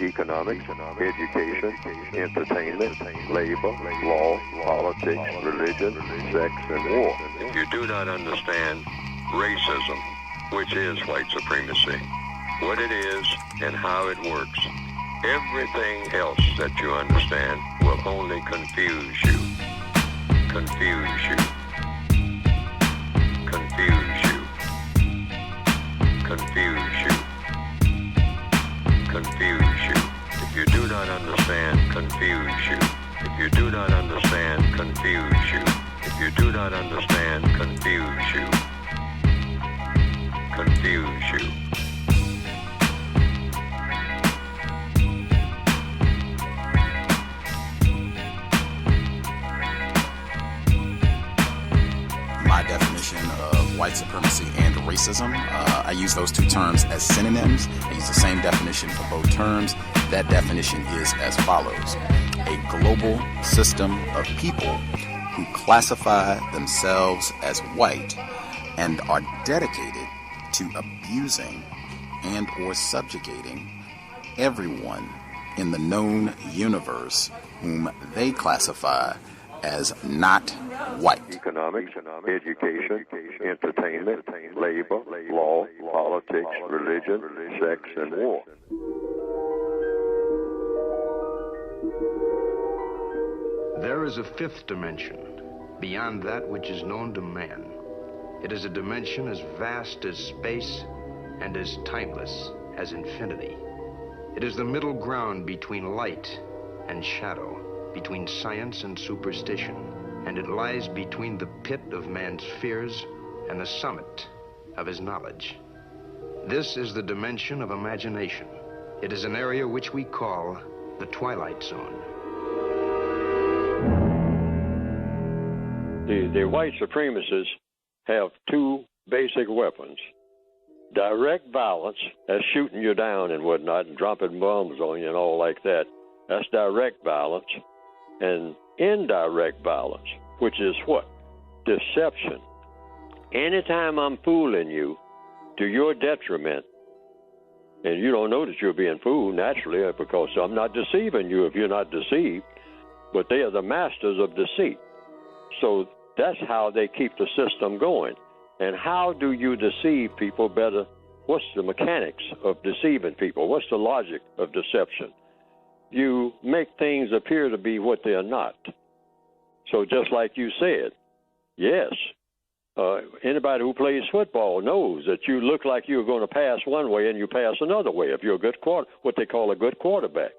economics, education, entertainment, labor, law, politics, religion, sex, and war. If you do not understand racism, which is white supremacy, what it is and how it works, everything else that you understand will only confuse you. Confuse you. Confuse you. Confuse you. Confuse you. If you do not understand, confuse you. If you do not understand, confuse you. If you do not understand, confuse you. Confuse you. My definition of white supremacy and racism, I use those two terms as synonyms. I use the same definition for both terms. That definition is as follows: a global system of people who classify themselves as white and are dedicated to abusing and or subjugating everyone in the known universe whom they classify as not white. Economics, education, entertainment, labor, law, politics, religion, sex, and war. There is a fifth dimension, beyond that which is known to man. It is a dimension as vast as space and as timeless as infinity. It is the middle ground between light and shadow, between science and superstition, and it lies between the pit of man's fears and the summit of his knowledge. This is the dimension of imagination. It is an area which we call the Twilight Zone. The white supremacists have two basic weapons. Direct violence, that's shooting you down and whatnot and dropping bombs on you and all like that. That's direct violence. And indirect violence, which is what? Deception. Anytime I'm fooling you to your detriment, and you don't know that you're being fooled naturally because I'm not deceiving you if you're not deceived, but they are the masters of deceit. So that's how they keep the system going. And how do you deceive people better? What's the mechanics of deceiving people? What's the logic of deception? You make things appear to be what they are not. So just like you said, yes, anybody who plays football knows that you look like you're going to pass one way and you pass another way if you're a good what they call a good quarterback.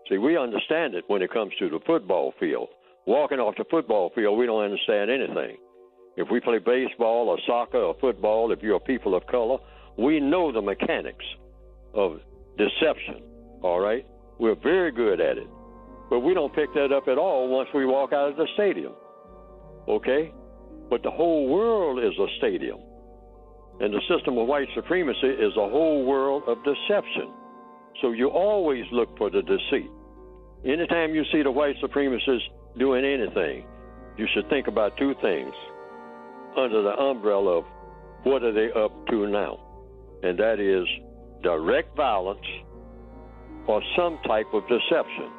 See, we understand it when it comes to the football field. Walking off the football field, we don't understand anything. If we play baseball or soccer or football, if you're a people of color, we know the mechanics of deception, all right? We're very good at it. But we don't pick that up at all once we walk out of the stadium, okay? But the whole world is a stadium. And the system of white supremacy is a whole world of deception. So you always look for the deceit. Anytime you see the white supremacists doing anything, you should think about two things under the umbrella of what are they up to now? And that is direct violence or some type of deception.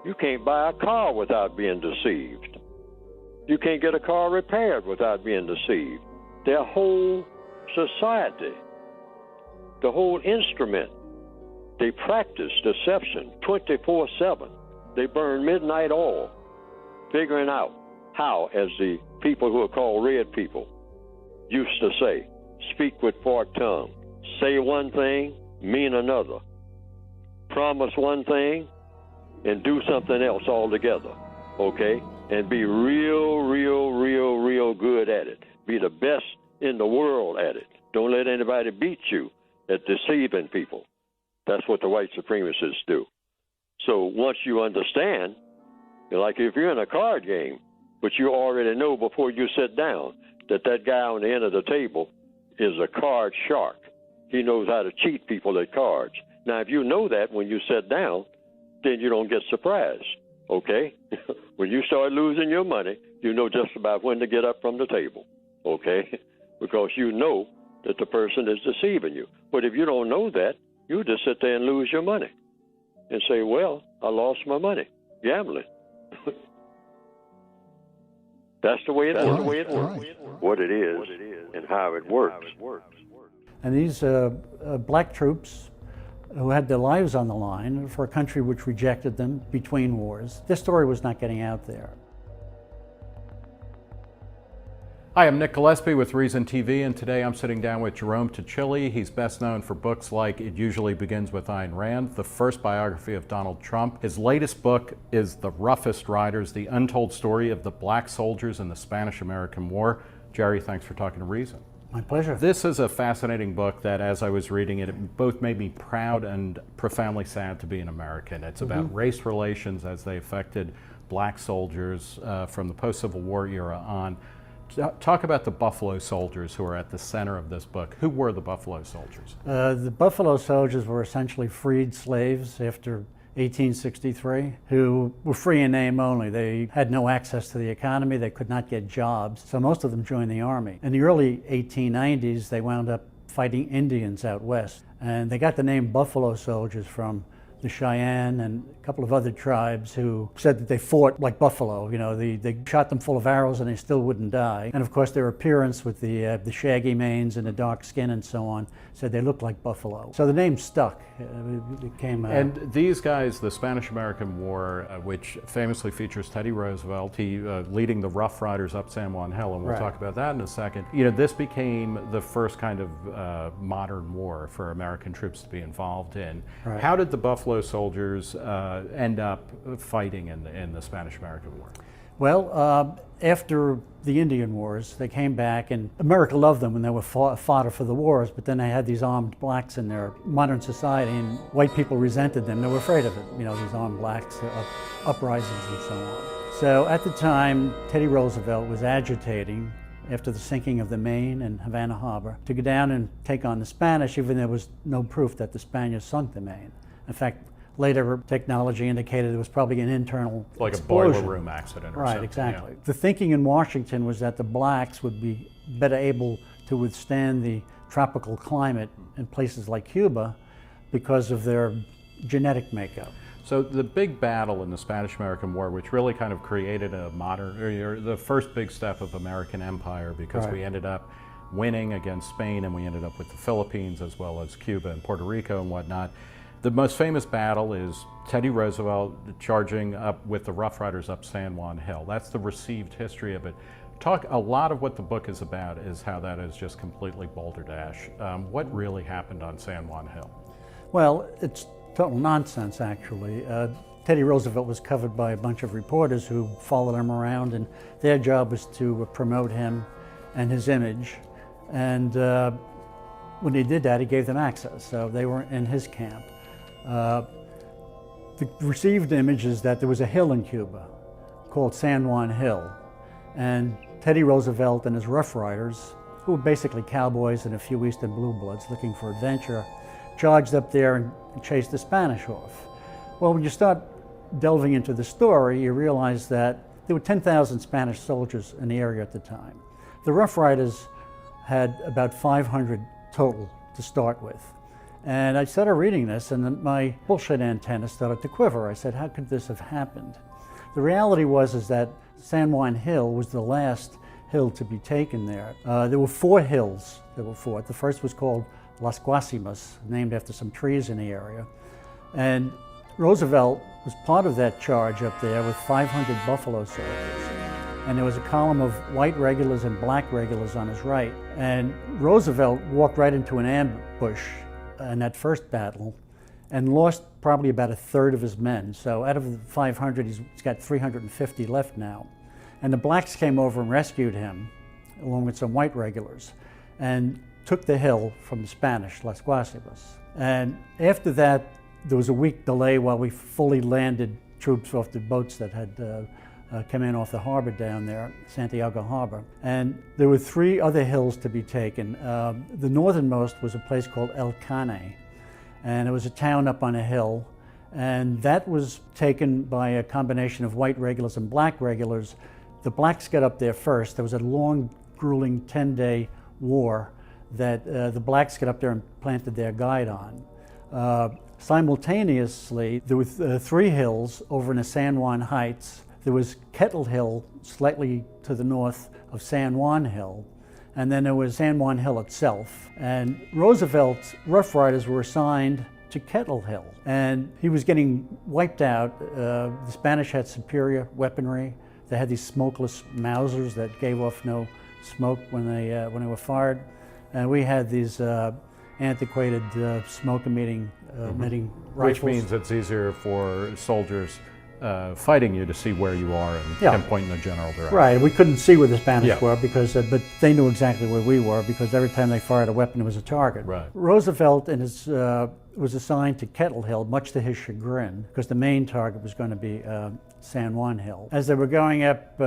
You can't buy a car without being deceived. You can't get a car repaired without being deceived. Their whole society, the whole instrument, they practice deception 24/7. They burn midnight oil, figuring out how, as the people who are called red people used to say, speak with forked tongue, say one thing, mean another, promise one thing, and do something else altogether, okay? And be real good at it. Be the best in the world at it. Don't let anybody beat you at deceiving people. That's what the white supremacists do. So once you understand, like if you're in a card game, but you already know before you sit down that guy on the end of the table is a card shark. He knows how to cheat people at cards. Now, if you know that when you sit down, then you don't get surprised, okay? When you start losing your money, you know just about when to get up from the table, okay? Because you know that the person is deceiving you. But if you don't know that, you just sit there and lose your money, and say, well, I lost my money gambling. That's the way it works. What it is and how it works. And these black troops who had their lives on the line for a country which rejected them between wars, this story was not getting out there. Hi, I'm Nick Gillespie with Reason TV, and today I'm sitting down with Gerome Tuccille. He's best known for books like It Usually Begins with Ayn Rand, the first biography of Donald Trump. His latest book is The Roughest Riders, the untold story of the black soldiers in the Spanish-American War. Jerry, thanks for talking to Reason. My pleasure. This is a fascinating book that, as I was reading it, it both made me proud and profoundly sad to be an American. It's about race relations as they affected black soldiers from the post-Civil War era on. Talk about the Buffalo Soldiers who are at the center of this book. Who were the Buffalo Soldiers? The Buffalo Soldiers were essentially freed slaves after 1863 who were free in name only. They had no access to the economy, they could not get jobs, so most of them joined the army. In the early 1890s, they wound up fighting Indians out west, and they got the name Buffalo Soldiers from the Cheyenne and a couple of other tribes who said that they fought like buffalo. You know, they shot them full of arrows and they still wouldn't die. And of course their appearance with the shaggy manes and the dark skin and so on said they looked like buffalo. So the name stuck. It came And these guys, the Spanish-American War, which famously features Teddy Roosevelt, he leading the Rough Riders up San Juan Hill, and we'll talk about that in a second. You know, this became the first kind of modern war for American troops to be involved in. Right. How did the Buffalo Soldiers end up fighting in the Spanish-American War? Well, after the Indian Wars, they came back, and America loved them when they were fodder for the wars, but then they had these armed blacks in their modern society, and white people resented them. They were afraid of it, you know, these armed blacks, uprisings and so on. So at the time, Teddy Roosevelt was agitating after the sinking of the Maine and Havana Harbor to go down and take on the Spanish, even though there was no proof that the Spaniards sunk the Maine. In fact, later technology indicated it was probably an internal like explosion. A boiler room accident or right, something. exactly. Yeah. The thinking in Washington was that the blacks would be better able to withstand the tropical climate in places like Cuba because of their genetic makeup. So the big battle in the Spanish-American War, which really kind of created a modern, or the first big step of American empire, because we ended up winning against Spain and we ended up with the Philippines as well as Cuba and Puerto Rico and whatnot. The most famous battle is Teddy Roosevelt charging up with the Rough Riders up San Juan Hill. That's the received history of it. A lot of what the book is about is how that is just completely balderdash. What really happened on San Juan Hill? Well, it's total nonsense, actually. Teddy Roosevelt was covered by a bunch of reporters who followed him around, and their job was to promote him and his image. And when he did that, he gave them access, so they were in his camp. The received image is that there was a hill in Cuba called San Juan Hill, and Teddy Roosevelt and his Rough Riders, who were basically cowboys and a few Eastern Blue Bloods looking for adventure, charged up there and chased the Spanish off. Well, when you start delving into the story, you realize that there were 10,000 Spanish soldiers in the area at the time. The Rough Riders had about 500 total to start with. And I started reading this, and then my bullshit antenna started to quiver. I said, how could this have happened? The reality was that San Juan Hill was the last hill to be taken there. There were 4 hills that were fought. The first was called Las Guasimas, named after some trees in the area. And Roosevelt was part of that charge up there with 500 Buffalo soldiers. And there was a column of white regulars and black regulars on his right. And Roosevelt walked right into an ambush in that first battle and lost probably about a third of his men. So out of the 500, he's got 350 left now. And the blacks came over and rescued him, along with some white regulars, and took the hill from the Spanish, Las Guasimas. And after that, there was a week delay while we fully landed troops off the boats that had come in off the harbor down there, Santiago Harbor. And there were 3 other hills to be taken. The northernmost was a place called El Cane, and it was a town up on a hill. And that was taken by a combination of white regulars and black regulars. The blacks got up there first. There was a long, grueling 10-day war that the blacks got up there and planted their guide on. Simultaneously, there were three hills over in the San Juan Heights. There was Kettle Hill, slightly to the north of San Juan Hill, and then there was San Juan Hill itself. And Roosevelt's Rough Riders were assigned to Kettle Hill, and he was getting wiped out. The Spanish had superior weaponry. They had these smokeless Mausers that gave off no smoke when they were fired, and we had these antiquated smoke-emitting rifles. Which means it's easier for soldiers fighting you to see where you are and pinpoint in the general direction. Right, we couldn't see where the Spanish were because, but they knew exactly where we were because every time they fired a weapon, it was a target. Right. Roosevelt and his was assigned to Kettle Hill, much to his chagrin, because the main target was going to be San Juan Hill. As they were going up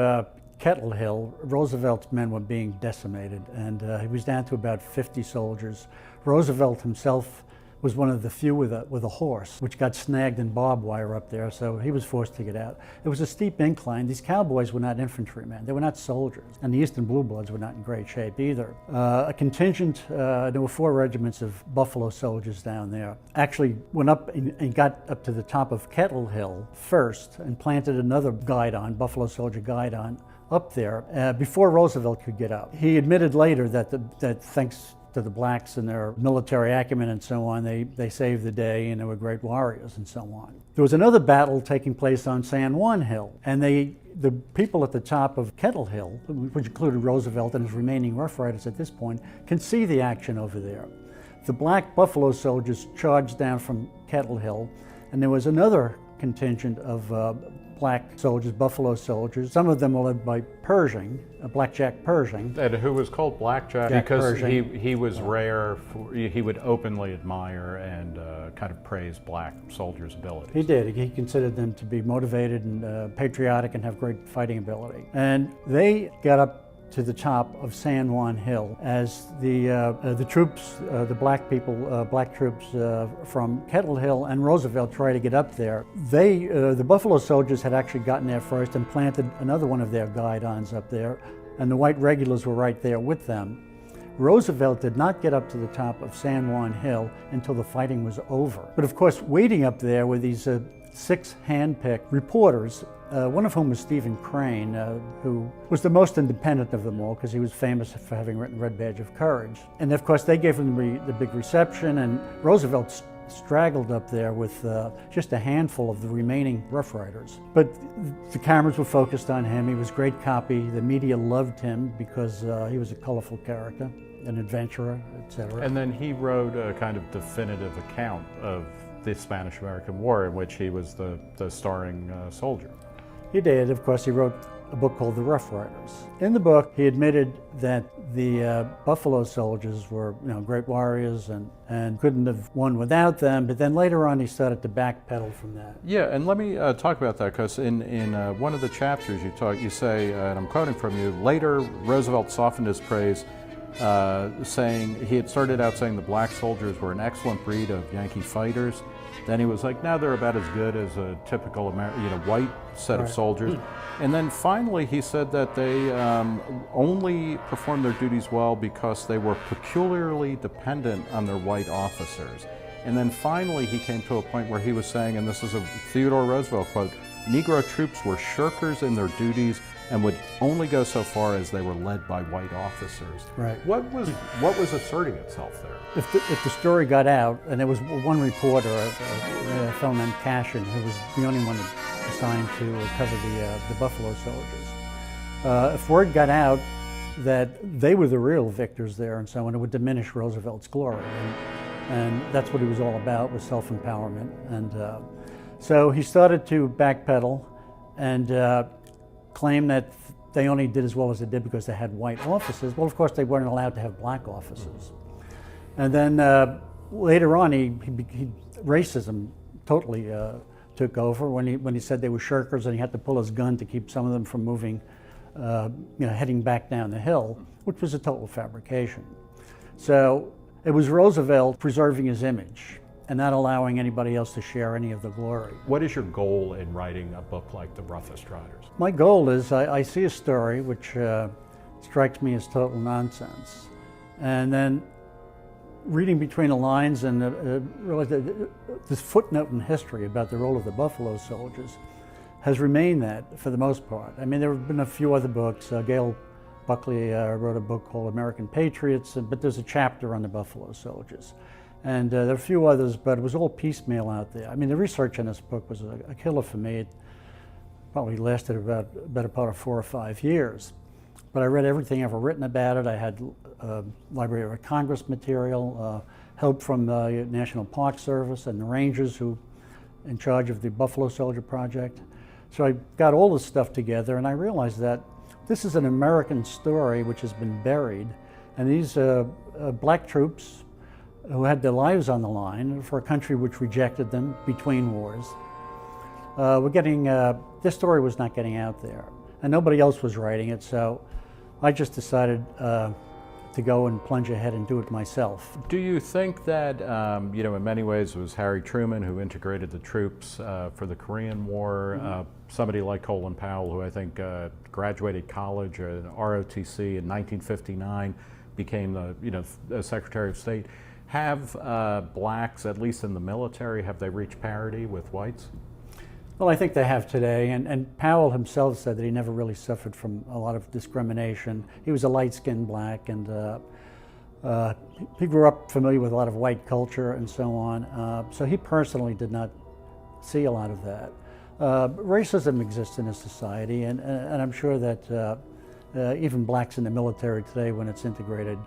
Kettle Hill, Roosevelt's men were being decimated, and he was down to about 50 soldiers. Roosevelt himself was one of the few with a horse, which got snagged in barbed wire up there, so he was forced to get out. It was a steep incline. These cowboys were not infantrymen. They were not soldiers, and the Eastern Blue Bloods were not in great shape either. A contingent, there were 4 regiments of Buffalo soldiers down there, actually went up and got up to the top of Kettle Hill first and planted another guidon, Buffalo soldier guidon, up there before Roosevelt could get up. He admitted later that thanks to the blacks and their military acumen and so on, they saved the day and they were great warriors and so on. There was another battle taking place on San Juan Hill, and the people at the top of Kettle Hill, which included Roosevelt and his remaining Rough Riders at this point, can see the action over there. The black Buffalo soldiers charged down from Kettle Hill, and there was another contingent of black soldiers, Buffalo soldiers. Some of them were led by Pershing, Blackjack Pershing. And who was called Blackjack because he was rare. He would openly admire and kind of praise black soldiers' abilities. He did. He considered them to be motivated and patriotic and have great fighting ability. And they got up to the top of San Juan Hill as the troops, the black troops from Kettle Hill and Roosevelt tried to get up there. The Buffalo soldiers had actually gotten there first and planted another one of their guidons up there, and the white regulars were right there with them. Roosevelt did not get up to the top of San Juan Hill until the fighting was over. But of course, waiting up there were these 6 hand-picked reporters, one of whom was Stephen Crane, who was the most independent of them all because he was famous for having written Red Badge of Courage. And of course, they gave him the big reception, and Roosevelt straggled up there with just a handful of the remaining Rough Riders. But the cameras were focused on him. He was great copy. The media loved him because he was a colorful character, an adventurer, etc. And then he wrote a kind of definitive account of the Spanish-American War in which he was the starring soldier. He did. Of course, he wrote a book called The Rough Riders. In the book, he admitted that the Buffalo soldiers were, great warriors and couldn't have won without them. But then later on, he started to backpedal from that. Yeah, and let me talk about that because in one of the chapters you say, and I'm quoting from you, later Roosevelt softened his praise, saying he had started out saying the black soldiers were an excellent breed of Yankee fighters. Then he was like, now they're about as good as a typical white set of soldiers. And then finally he said that they only performed their duties well because they were peculiarly dependent on their white officers. And then finally he came to a point where he was saying, and this is a Theodore Roosevelt quote, Negro troops were shirkers in their duties and would only go so far as they were led by white officers. Right. What was asserting itself there? If the story got out, and there was one reporter, a fellow named Cashin, who was the only one assigned to cover the Buffalo soldiers. If word got out that they were the real victors there and so on, it would diminish Roosevelt's glory. And that's what he was all about, was self-empowerment. And so he started to backpedal and claim that they only did as well as they did because they had white officers. Well, of course, they weren't allowed to have black officers. And then later on, racism totally took over when he said they were shirkers and he had to pull his gun to keep some of them from moving, heading back down the hill, which was a total fabrication. So it was Roosevelt preserving his image and not allowing anybody else to share any of the glory. What is your goal in writing a book like The Roughest Riders? My goal is I see a story which strikes me as total nonsense. And then reading between the lines and realized that this footnote in history about the role of the Buffalo Soldiers has remained that for the most part. I mean, there have been a few other books. Gail Buckley wrote a book called American Patriots, but there's a chapter on the Buffalo Soldiers. And there are a few others, but it was all piecemeal out there. I mean, the research on this book was a killer for me. It probably lasted about a better part of 4 or 5 years. But I read everything ever written about it. I had Library of Congress material, help from the National Park Service and the Rangers who in charge of the Buffalo Soldier Project. So I got all this stuff together, and I realized that this is an American story which has been buried, and these black troops who had their lives on the line for a country which rejected them between wars, this story was not getting out there, and nobody else was writing it, so I just decided to go and plunge ahead and do it myself. Do you think that, in many ways it was Harry Truman who integrated the troops for the Korean War, somebody like Colin Powell, who I think graduated college at ROTC in 1959, became the Secretary of State. Have blacks, at least in the military, have they reached parity with whites? Well, I think they have today, and Powell himself said that he never really suffered from a lot of discrimination. He was a light-skinned black, and he grew up familiar with a lot of white culture and so on. So he personally did not see a lot of that. Racism exists in this society, and I'm sure that even blacks in the military today, when it's integrated,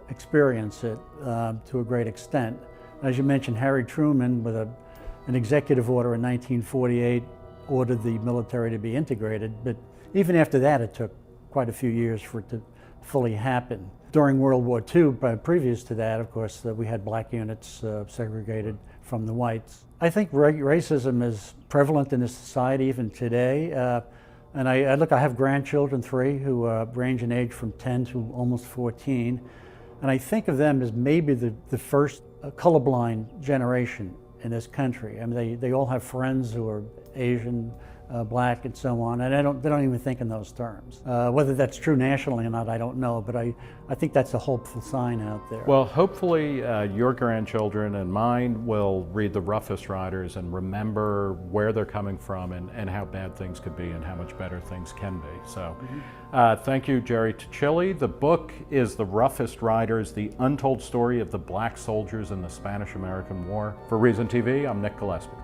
experience it to a great extent. As you mentioned, Harry Truman, with an executive order in 1948, ordered the military to be integrated, but even after that it took quite a few years for it to fully happen. During World War II, previous to that, of course, we had black units segregated from the whites. I think racism is prevalent in this society even today. And I have grandchildren, 3, who range in age from 10 to almost 14. And I think of them as maybe the first colorblind generation in this country. I mean, they all have friends who are Asian, black, and so on, and they don't even think in those terms. Whether that's true nationally or not, I don't know, but I think that's a hopeful sign out there. Well, hopefully your grandchildren and mine will read the Roughest Riders and remember where they're coming from and how bad things could be and how much better things can be. So thank you, Gerome Tuccille. The book is The Roughest Riders, The Untold Story of the Black Soldiers in the Spanish-American War. For Reason TV, I'm Nick Gillespie.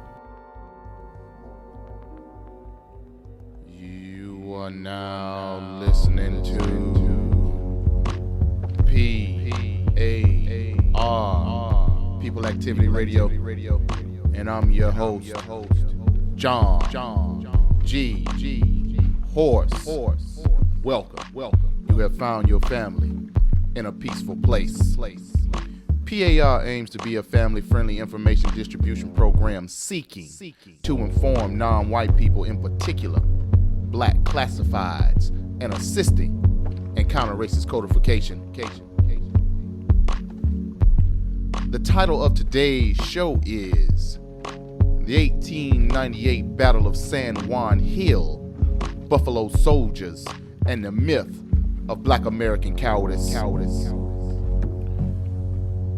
You are now listening to P.A.R. People Activity Radio, and I'm your host, JohnGHorse. Welcome. You have found your family in a peaceful place. P.A.R. aims to be a family-friendly information distribution program seeking to inform non-white people, in particular black classifieds, and assisting in counter-racist codification. The title of today's show is The 1898 Battle of San Juan Hill, Buffalo Soldiers, and the Myth of Black American Cowardice.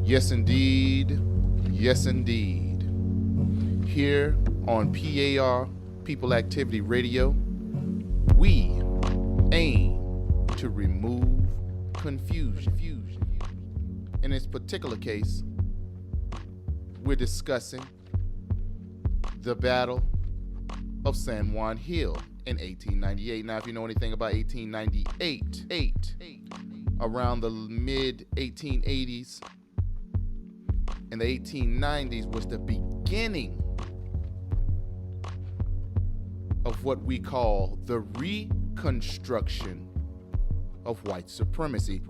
Yes, indeed. Here on PAR, People Activity Radio, we aim to remove confusion. In this particular case, we're discussing the Battle of San Juan Hill in 1898. Now, if you know anything about 1898, around the mid-1880s and the 1890s was the beginning of what we call the reconstruction of white supremacy.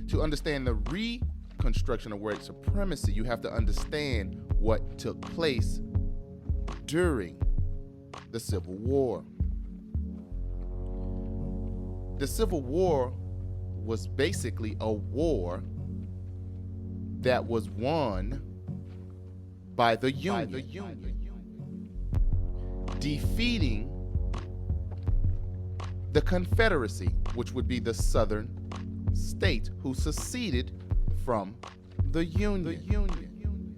To understand the reconstruction of white supremacy, you have to understand what took place during the Civil War. The Civil War was basically a war that was won by the Union. Defeating the Confederacy, which would be the Southern states who seceded from the Union.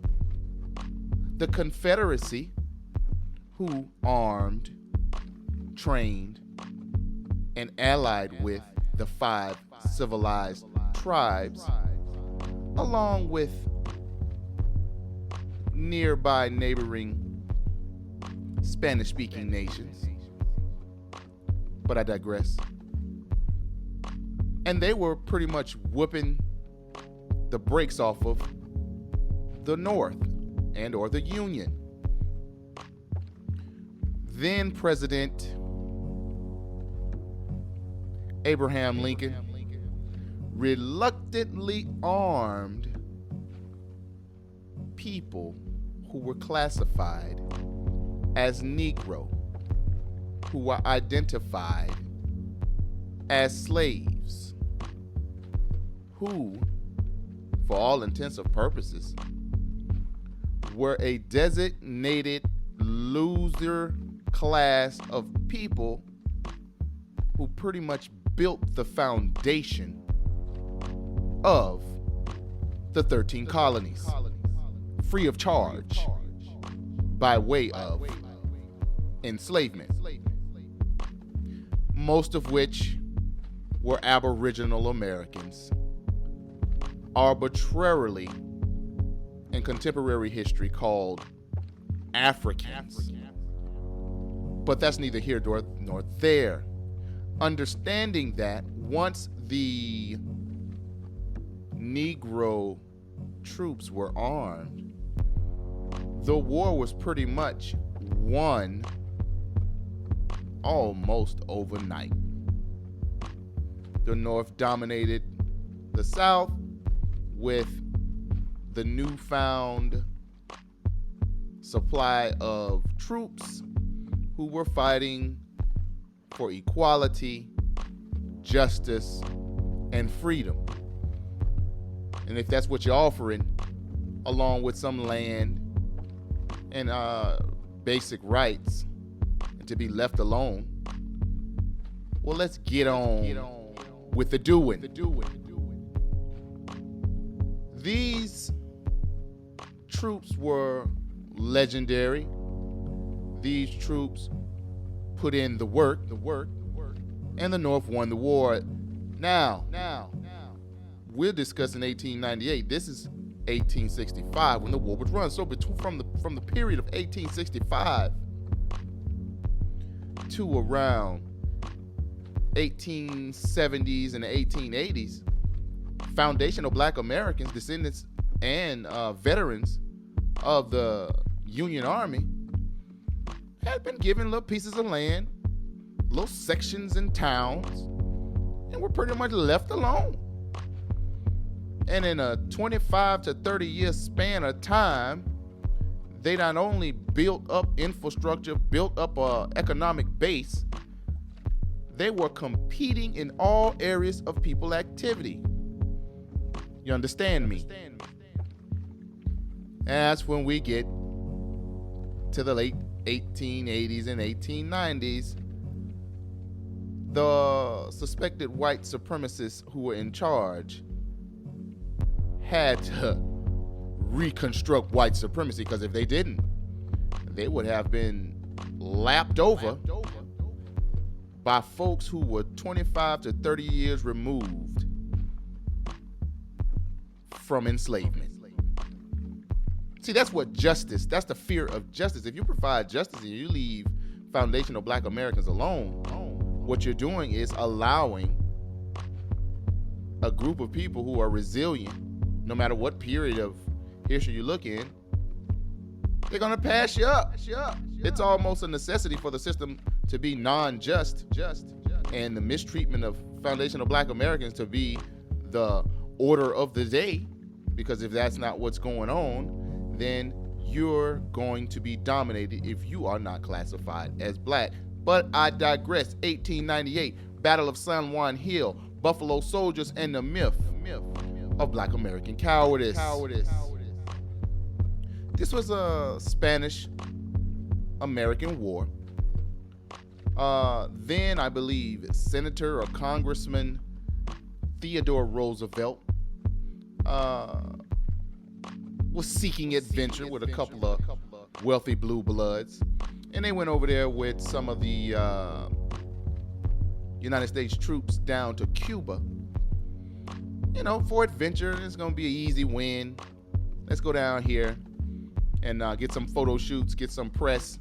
The Confederacy, who armed, trained, and allied with the 5 civilized tribes, along with nearby neighboring Spanish-speaking nations. But I digress. And they were pretty much whooping the brakes off of the North and or the Union. Then President Abraham Lincoln reluctantly armed people who were classified as Negro, who were identified as slaves, who, for all intents and purposes, were a designated loser class of people who pretty much built the foundation of the 13 colonies, free of charge, by way of enslavement, most of which were Aboriginal Americans, arbitrarily in contemporary history called Africans. But that's neither here nor there. Understanding that once the Negro troops were armed, the war was pretty much won almost overnight. The North dominated the South with the newfound supply of troops who were fighting for equality, justice, and freedom. And if that's what you're offering, along with some land and basic rights, and to be left alone, well, let's get on with the doing. These troops were legendary. These troops put in the work, and the North won the war. Now, we're discussing 1898. This is 1865 when the war was run. So from the period of 1865 to around 1870s and the 1880s, foundational Black Americans, descendants and veterans of the Union Army, had been given little pieces of land, little sections in towns, and were pretty much left alone. And in a 25 to 30 year span of time, they not only built up infrastructure, built up an economic base, they were competing in all areas of people activity. You understand me? That's when we get to the late 1880s and 1890s. The suspected white supremacists who were in charge had to reconstruct white supremacy, because if they didn't, they would have been lapped over by folks who were 25 to 30 years removed from enslavement. See, that's what justice, that's the fear of justice. If you provide justice and you leave foundational Black Americans alone, what you're doing is allowing a group of people who are resilient, no matter what period of history you look in, they're gonna pass you up. It's almost a necessity for the system to be non-just, and the mistreatment of foundational Black Americans to be the order of the day, because if that's not what's going on, then you're going to be dominated if you are not classified as Black. But I digress. 1898, Battle of San Juan Hill, Buffalo Soldiers, and the myth of Black American cowardice. This was a Spanish-American war. Then I believe Senator or Congressman Theodore Roosevelt was seeking adventure with a couple of wealthy blue bloods, and they went over there with some of the United States troops down to Cuba. You know, for adventure, it's gonna be an easy win. Let's go down here and get some photo shoots, get some press,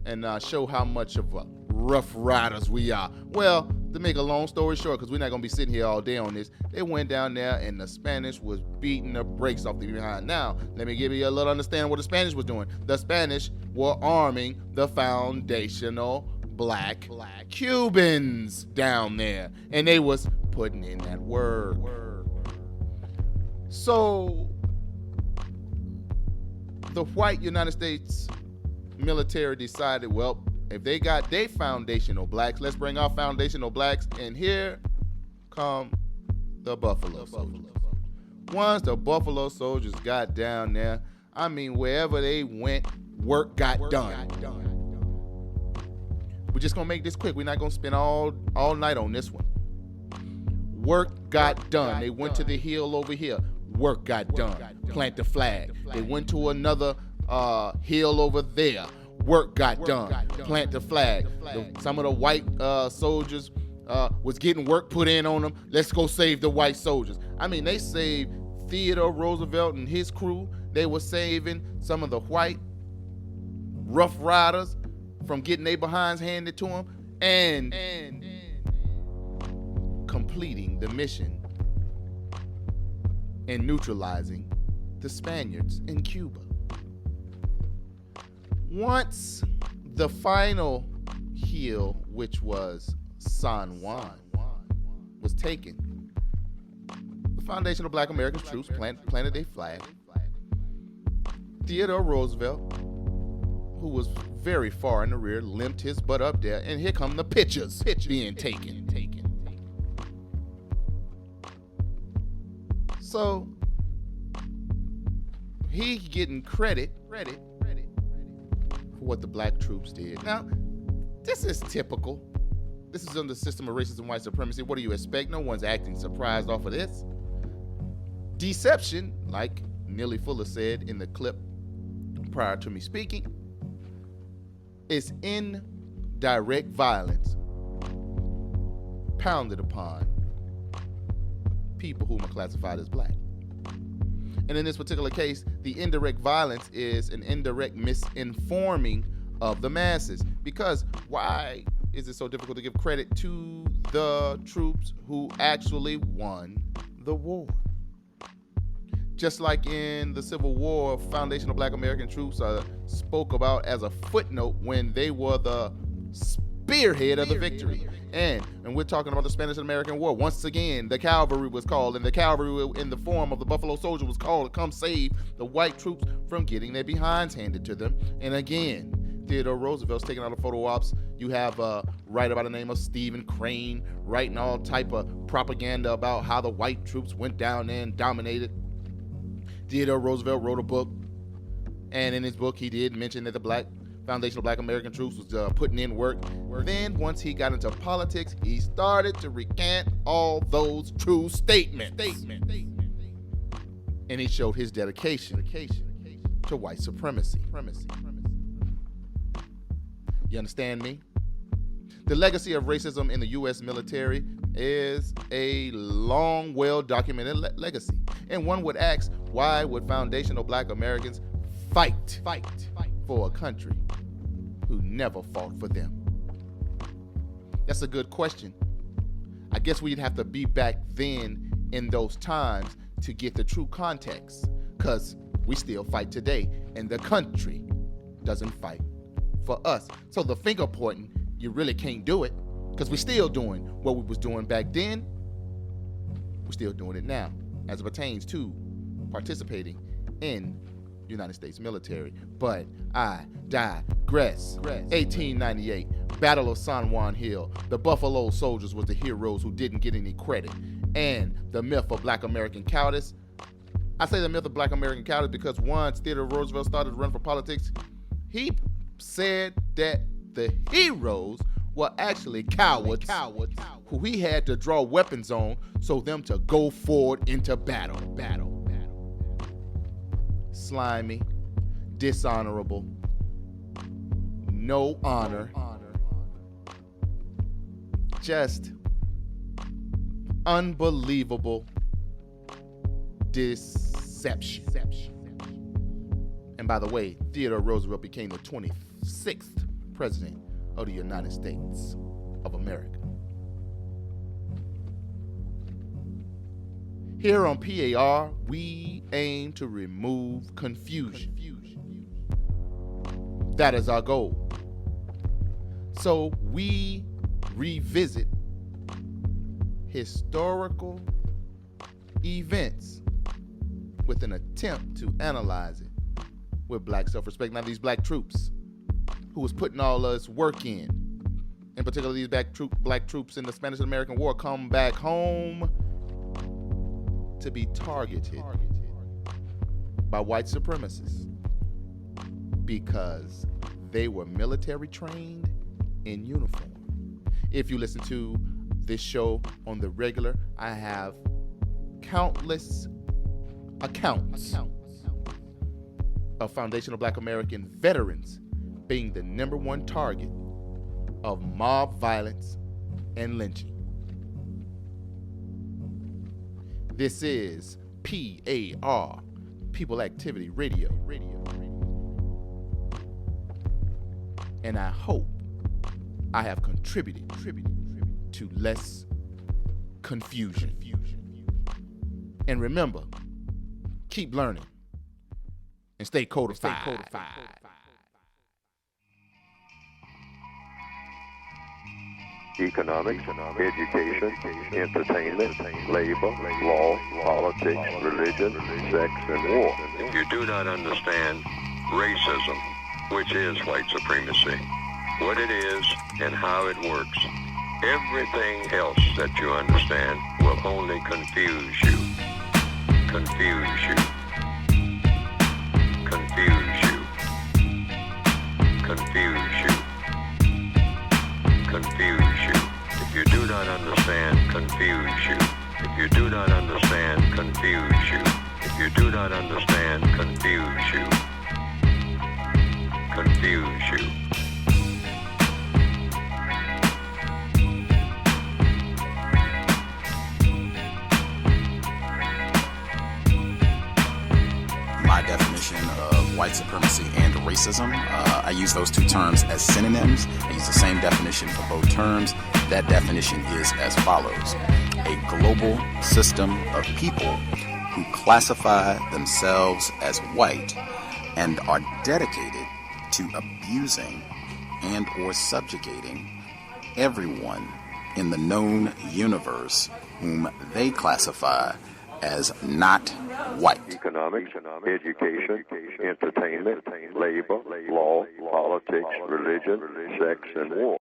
and show how much of rough riders we are. Well, to make a long story short, because we're not going to be sitting here all day on this, they went down there and the Spanish was beating the brakes off the behind. Now, let me give you a little understanding what the Spanish was doing. The Spanish were arming the foundational black Cubans down there, and they was putting in that work. So, the white United States military decided, well, if they got their foundational blacks, let's bring our foundational blacks, and here come the Buffalo Soldiers. Once the Buffalo Soldiers got down there, I mean, wherever they went, work got done. We're just gonna make this quick. We're not gonna spend all night on this one. Work got done. They went to the hill over here. Work got done. Plant the flag. They went to another hill over there. Work got done. Plant the flag. Some of the white soldiers was getting work put in on them. Let's go save the white soldiers. I mean, they saved Theodore Roosevelt and his crew. They were saving some of the white rough riders from getting their behinds handed to them and completing the mission and neutralizing the Spaniards in Cuba. Once the final hill, which was San Juan, was taken, the foundational black American troops planted their flag. Theodore Roosevelt, who was very far in the rear, limped his butt up there, and here come the pictures being taken. So he getting credit for what the black troops did. Now, this is typical. This is under the system of racism, white supremacy. What do you expect? No one's acting surprised off of this. Deception, like Neely Fuller said in the clip prior to me speaking, is indirect violence pounded upon people whom are classified as black. And in this particular case, the indirect violence is an indirect misinforming of the masses. Because why is it so difficult to give credit to the troops who actually won the war? Just like in the Civil War, foundational black American troops spoke about as a footnote when they were the spearhead of the victory. And we're talking about the Spanish-American War. Once again, the cavalry was called, and the cavalry in the form of the Buffalo Soldier was called to come save the white troops from getting their behinds handed to them. And again, Theodore Roosevelt's taking out the photo ops. You have a writer by the name of Stephen Crane writing all type of propaganda about how the white troops went down there and dominated. Theodore Roosevelt wrote a book, and in his book he did mention that the foundational black American troops was putting in work. Then once he got into politics, he started to recant all those true statements. And he showed his dedication to white supremacy. You understand me? The legacy of racism in the U.S. military is a long, well-documented legacy. And one would ask, why would foundational black Americans fight for a country who never fought for them? That's a good question. I guess we'd have to be back then in those times to get the true context, because we still fight today, and the country doesn't fight for us. So the finger pointing, you really can't do it, because we're still doing what we was doing back then. We're still doing it now as it pertains to participating in United States military. But I digress. 1898, Battle of San Juan Hill. The Buffalo Soldiers was the heroes who didn't get any credit. And the myth of black American cowardice. I say the myth of black American cowardice because once Theodore Roosevelt started to run for politics, he said that the heroes were actually cowards who he had to draw weapons on so them to go forward into battle. Slimy, dishonorable, no honor, just unbelievable deception. And by the way, Theodore Roosevelt became the 26th president of the United States of America. Here on P.A.R, we aim to remove confusion. That is our goal. So we revisit historical events with an attempt to analyze it with black self-respect. Now, these black troops who was putting all this work in particular these black troops in the Spanish-American War, come back home to be targeted by white supremacists because they were military trained in uniform. If you listen to this show on the regular, I have countless accounts of foundational black American veterans being the number one target of mob violence and lynching. This is P.A.R, People Activity Radio. And I hope I have contributed to less confusion. And remember, keep learning and stay codified. Economics, education, entertainment, labor, law, politics, religion, sex, and war. If you do not understand racism, which is white supremacy, what it is and how it works, everything else that you understand will only confuse you. Confuse you. Confuse you. Confuse you. Confuse you. If you do not understand, confuse you. If you do not understand, confuse you. If you do not understand, confuse you. Confuse you. My definition of white supremacy and racism, I use those two terms as synonyms. I use the same definition for both terms. That definition is as follows: a global system of people who classify themselves as white and are dedicated to abusing and or subjugating everyone in the known universe whom they classify as not white. Economics, education, entertainment, labor, law, politics, religion, sex, and war.